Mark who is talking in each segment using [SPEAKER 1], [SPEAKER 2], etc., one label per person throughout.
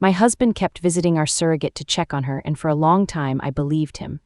[SPEAKER 1] My husband kept visiting our surrogate to check on her, and for a long time I believed him.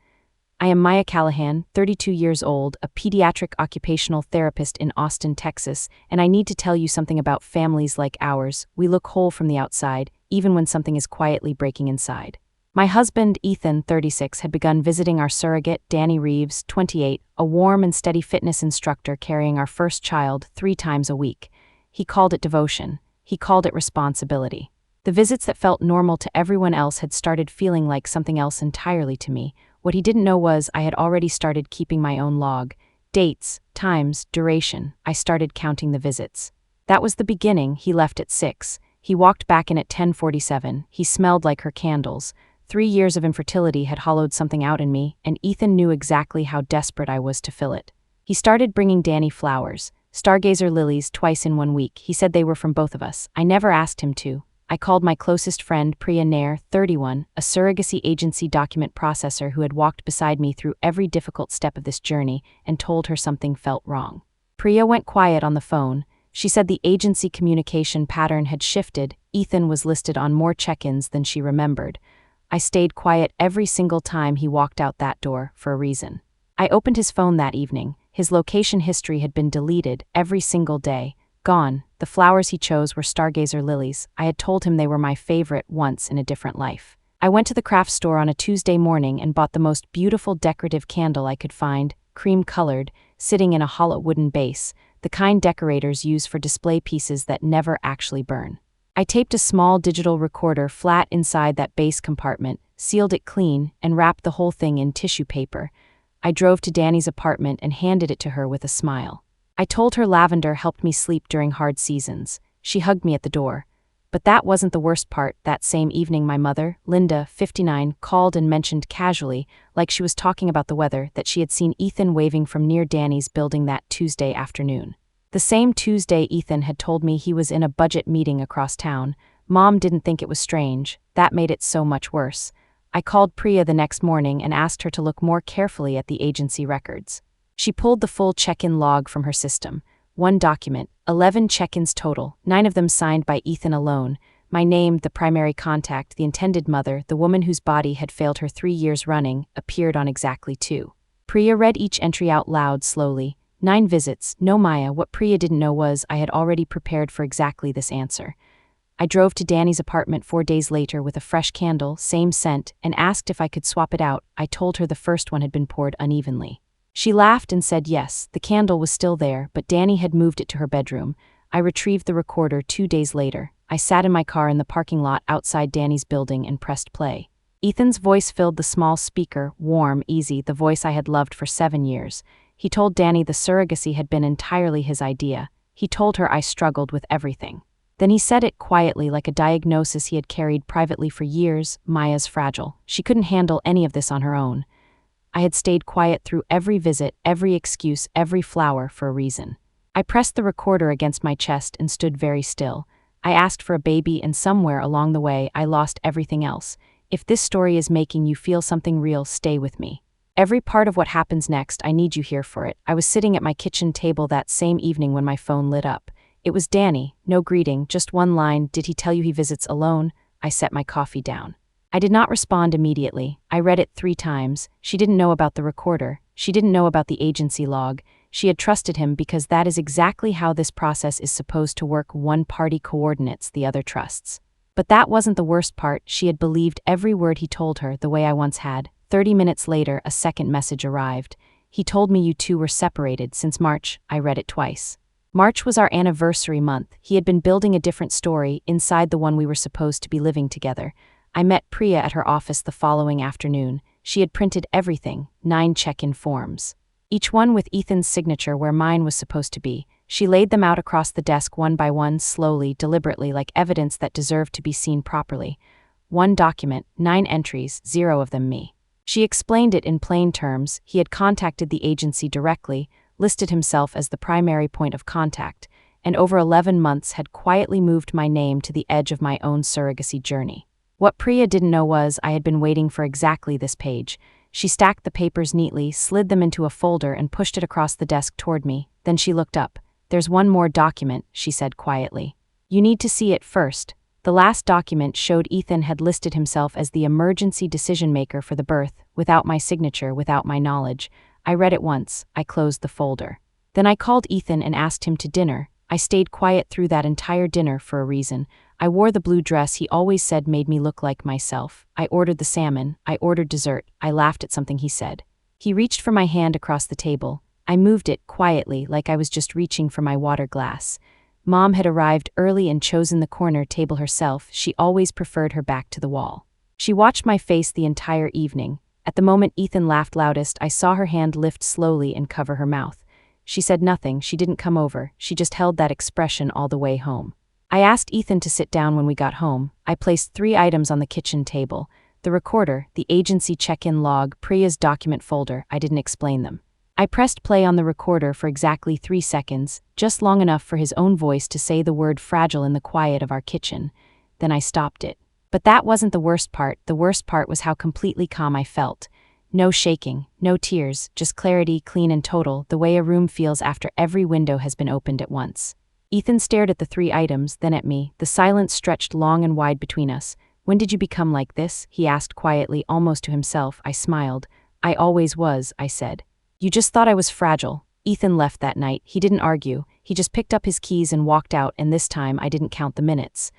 [SPEAKER 1] I am Maya Callahan, 32 years old, a pediatric occupational therapist in Austin, Texas, and I need to tell you something about families like ours. We look whole from the outside, even when something is quietly breaking inside. My husband, Ethan, 36, had begun visiting our surrogate, Dani Reeves, 28, a warm and steady fitness instructor carrying our first child 3 times a week. He called it devotion. He called it responsibility. The visits that felt normal to everyone else had started feeling like something else entirely to me. What he didn't know was I had already started keeping my own log. Dates, times, duration. I started counting the visits. That was the beginning. He left at 6. He walked back in at 10:47. He smelled like her candles. 3 years of infertility had hollowed something out in me, and Ethan knew exactly how desperate I was to fill it. He started bringing Dani flowers, stargazer lilies, twice in 1 week. He said they were from both of us. I never asked him to. I called my closest friend, Priya Nair, 31, a surrogacy agency document processor who had walked beside me through every difficult step of this journey, and told her something felt wrong. Priya went quiet on the phone. She said the agency communication pattern had shifted. Ethan was listed on more check-ins than she remembered. I stayed quiet every single time he walked out that door, for a reason. I opened his phone that evening. His location history had been deleted every single day. Gone. The flowers he chose were stargazer lilies. I had told him they were my favorite once in a different life. I went to the craft store on a Tuesday morning and bought the most beautiful decorative candle I could find, cream-colored, sitting in a hollow wooden base, the kind decorators use for display pieces that never actually burn. I taped a small digital recorder flat inside that base compartment, sealed it clean, and wrapped the whole thing in tissue paper. I drove to Dani's apartment and handed it to her with a smile. I told her lavender helped me sleep during hard seasons. She hugged me at the door. But that wasn't the worst part. That same evening my mother, Linda, 59, called and mentioned casually, like she was talking about the weather, that she had seen Ethan waving from near Dani's building that Tuesday afternoon. The same Tuesday Ethan had told me he was in a budget meeting across town. Mom didn't think it was strange. That made it so much worse. I called Priya the next morning and asked her to look more carefully at the agency records. She pulled the full check-in log from her system. 1 document, 11 check-ins total, 9 of them signed by Ethan alone. My name, the primary contact, the intended mother, the woman whose body had failed her 3 years running, appeared on exactly 2. Priya read each entry out loud slowly. 9 visits, no Maya. What Priya didn't know was I had already prepared for exactly this answer. I drove to Dani's apartment 4 days later with a fresh candle, same scent, and asked if I could swap it out. I told her the first one had been poured unevenly. She laughed and said yes, the candle was still there, but Dani had moved it to her bedroom. I retrieved the recorder 2 days later. I sat in my car in the parking lot outside Dani's building and pressed play. Ethan's voice filled the small speaker, warm, easy, the voice I had loved for 7 years. He told Dani the surrogacy had been entirely his idea. He told her I struggled with everything. Then he said it quietly, like a diagnosis he had carried privately for years. Maya's fragile. She couldn't handle any of this on her own. I had stayed quiet through every visit, every excuse, every flower, for a reason. I pressed the recorder against my chest and stood very still. I asked for a baby, and somewhere along the way I lost everything else. If this story is making you feel something real, stay with me. Every part of what happens next, I need you here for it. I was sitting at my kitchen table that same evening when my phone lit up. It was Dani. No greeting, just 1 line. Did he tell you he visits alone? I set my coffee down. I did not respond immediately. I read it 3 times. She didn't know about the recorder. She didn't know about the agency log. She had trusted him because that is exactly how this process is supposed to work. One party coordinates, the other trusts. But that wasn't the worst part. She had believed every word he told her, the way I once had. 30 minutes later, a second message arrived. He told me you 2 were separated since March. I read it twice. March was our anniversary month. He had been building a different story inside the one we were supposed to be living together. I met Priya at her office the following afternoon. She had printed everything, 9 check-in forms. Each one with Ethan's signature where mine was supposed to be. She laid them out across the desk one by one, slowly, deliberately, like evidence that deserved to be seen properly. 1 document, 9 entries, 0 of them me. She explained it in plain terms. He had contacted the agency directly, listed himself as the primary point of contact, and over 11 months had quietly moved my name to the edge of my own surrogacy journey. What Priya didn't know was I had been waiting for exactly this page. She stacked the papers neatly, slid them into a folder, and pushed it across the desk toward me. Then she looked up. "There's 1 more document," she said quietly. "You need to see it first." The last document showed Ethan had listed himself as the emergency decision maker for the birth, without my signature, without my knowledge. I read it once, I closed the folder. Then I called Ethan and asked him to dinner. I stayed quiet through that entire dinner for a reason. I wore the blue dress he always said made me look like myself. I ordered the salmon. I ordered dessert. I laughed at something he said. He reached for my hand across the table. I moved it quietly, like I was just reaching for my water glass. Mom had arrived early and chosen the corner table herself. She always preferred her back to the wall. She watched my face the entire evening. At the moment Ethan laughed loudest, I saw her hand lift slowly and cover her mouth. She said nothing, she didn't come over, she just held that expression all the way home. I asked Ethan to sit down when we got home. I placed 3 items on the kitchen table. The recorder, the agency check-in log, Priya's document folder. I didn't explain them. I pressed play on the recorder for exactly 3 seconds, just long enough for his own voice to say the word fragile in the quiet of our kitchen. Then I stopped it. But that wasn't the worst part. The worst part was how completely calm I felt. No shaking, no tears, just clarity, clean and total, the way a room feels after every window has been opened at once. Ethan stared at the 3 items, then at me. The silence stretched long and wide between us. "When did you become like this?" he asked quietly, almost to himself. I smiled. "I always was," I said. "You just thought I was fragile." Ethan left that night. He didn't argue. He just picked up his keys and walked out, and this time I didn't count the minutes.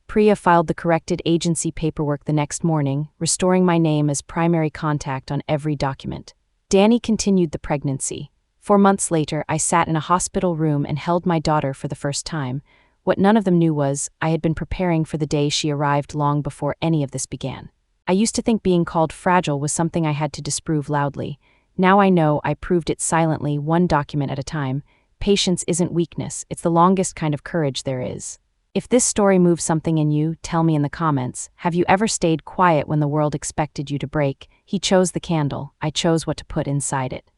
[SPEAKER 1] Priya filed the corrected agency paperwork the next morning, restoring my name as primary contact on every document. Dani continued the pregnancy. 4 months later, I sat in a hospital room and held my daughter for the first time. What none of them knew was, I had been preparing for the day she arrived long before any of this began. I used to think being called fragile was something I had to disprove loudly. Now I know I proved it silently, 1 document at a time. Patience isn't weakness, it's the longest kind of courage there is. If this story moves something in you, tell me in the comments. Have you ever stayed quiet when the world expected you to break? He chose the candle, I chose what to put inside it.